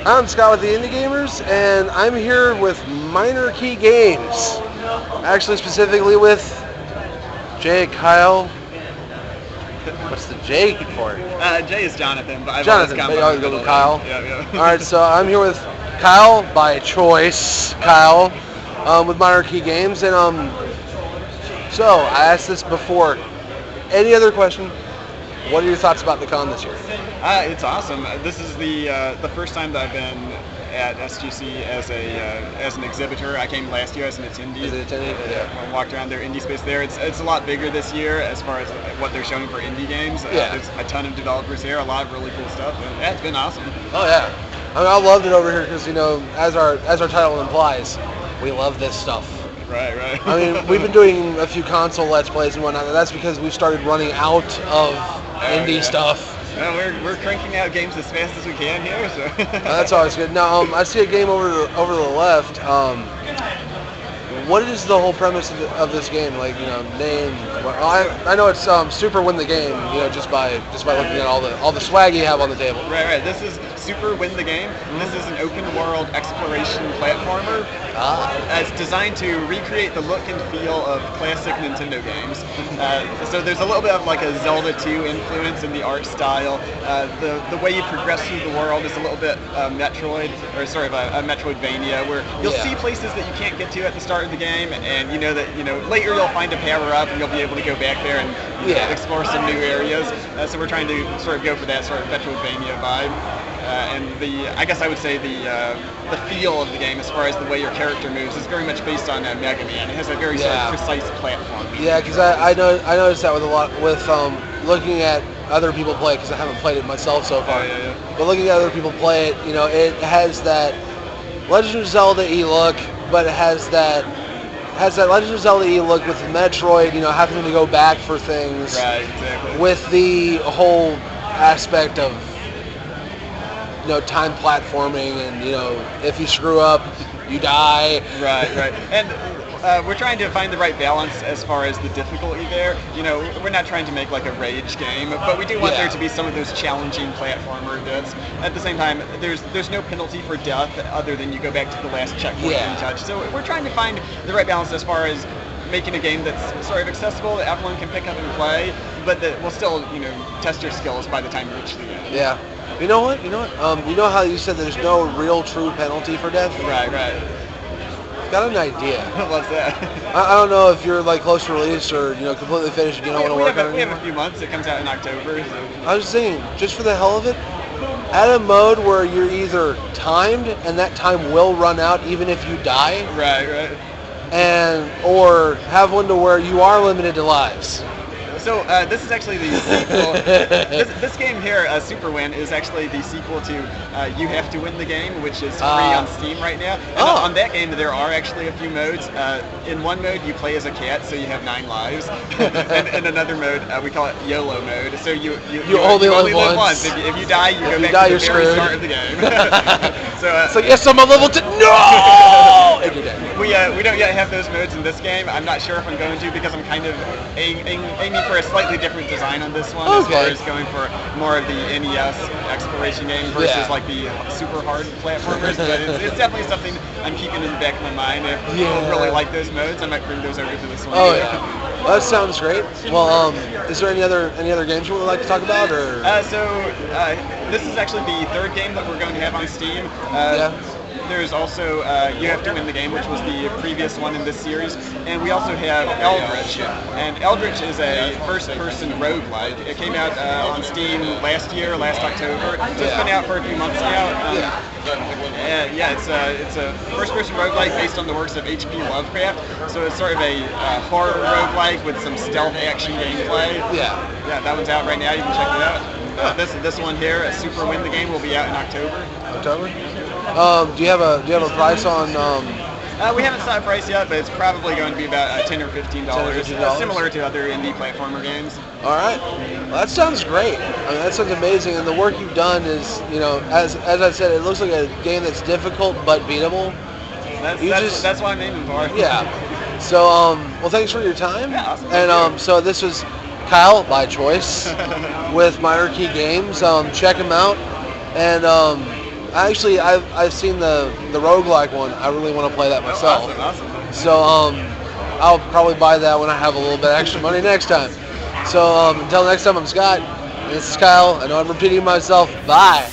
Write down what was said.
I'm Scott with the Indie Gamers, and I'm here with Minor Key Games. Actually, specifically with Jay, Kyle. What's the J for? Jay is Jonathan, but I've Jonathan, always but gone you by always go the with middle Kyle. name. Yeah. All right, so I'm here with Kyle by choice. Kyle, with Minor Key Games, and so I asked this before. Any other question? What are your thoughts about the con this year? It's awesome. This is the first time that I've been at SGC as an exhibitor. I came last year as an attendee. Is it attendee? Yeah. I walked around their indie space there. It's a lot bigger this year as far as what they're showing for indie games. Yeah. There's a ton of developers here, a lot of really cool stuff, and it's been awesome. Oh yeah, I loved it over here because as our title implies, we love this stuff. Right. I mean, we've been doing a few console Let's Plays and whatnot, and that's because we've started running out of indie stuff. Well, we're cranking out games as fast as we can here, so. That's always good. Now, I see a game over to the left. What is the whole premise of this game? Like, name. Well, I know it's Super Win the Game. Just by looking at all the swag you have on the table. Right. This is Super Win the Game. This is an open world exploration platformer. It's designed to recreate the look and feel of classic Nintendo games. So there's a little bit of like a Zelda 2 influence in the art style. The way you progress through the world is a little bit a Metroidvania, where you'll see places that you can't get to at the start of the game, and you know that later you'll find a power up and you'll be able to go back there and explore some new areas. So we're trying to sort of go for that sort of Metroidvania vibe. And I guess I would say the feel of the game, as far as the way your character moves, is very much based on Mega Man. It has a very sort of precise platform. Yeah, because I noticed that with looking at other people play, because I haven't played it myself so far. But looking at other people play it, it has that Legend of Zelda-y look, but it has that Legend of Zelda-y look with Metroid, having to go back for things. Right, exactly. With the whole aspect of time platforming, and if you screw up, you die. Right. And we're trying to find the right balance as far as the difficulty there. We're not trying to make like a rage game, but we do want there to be some of those challenging platformer bits. At the same time, there's no penalty for death other than you go back to the last checkpoint and touch. So we're trying to find the right balance as far as making a game that's sort of accessible, that everyone can pick up and play, but that will still, test your skills by the time you reach the end. Yeah. You know what? You know how you said there's no real true penalty for death? Right. Got an idea. What's that? I don't know if you're like close to release or completely finished and you don't want to work on it. We have a few months. It comes out in October. So. I was just thinking, just for the hell of it, add a mode where you're either timed and that time will run out even if you die. Right. Or have one to where you are limited to lives. So this is actually the sequel. This game here, Super Win, is actually the sequel to You Have to Win the Game, which is free on Steam right now. And on that game, there are actually a few modes. In one mode, you play as a cat, so you have 9 lives. And in another mode, we call it YOLO mode. So you only live once. If you die, you go back to the very start of the game. So it's like, yes, I'm a level 10. No! And you're dead. We don't yet have those modes in this game. I'm not sure if I'm going to, because I'm kind of aiming for a slightly different design on this one, as far as going for more of the NES exploration game versus like the super hard platformers. But it's definitely something I'm keeping in the back of my mind. If people really like those modes, I might bring those over to this one. Oh yeah, well, that sounds great. Well, is there any other games you would like to talk about, or? This is actually the 3rd game that we're going to have on Steam. There's also You Have to Win the Game, which was the previous one in this series. And we also have Eldritch. And Eldritch is a first-person roguelike. It came out on Steam last October. So it's been out for a few months now. It's a first-person roguelike based on the works of H.P. Lovecraft. So it's sort of a horror roguelike with some stealth action gameplay. Yeah, that one's out right now. You can check it out. This one here, Super Win the Game, will be out in October. Do you have a price on? We haven't set a price yet, but it's probably going to be about $10 or $15, similar to other indie platformer games. All right, well, that sounds great. I mean, that sounds amazing, and the work you've done is, as I said, it looks like a game that's difficult but beatable. That's what I'm aiming for. Yeah. So, well, thanks for your time. Yeah, awesome. And so this was Kyle by choice with Minor Key Games. Check him out, and Actually, I've seen the roguelike one. I really want to play that myself. Oh, awesome. So I'll probably buy that when I have a little bit extra money next time. So until next time, I'm Scott. And this is Kyle. I know I'm repeating myself. Bye.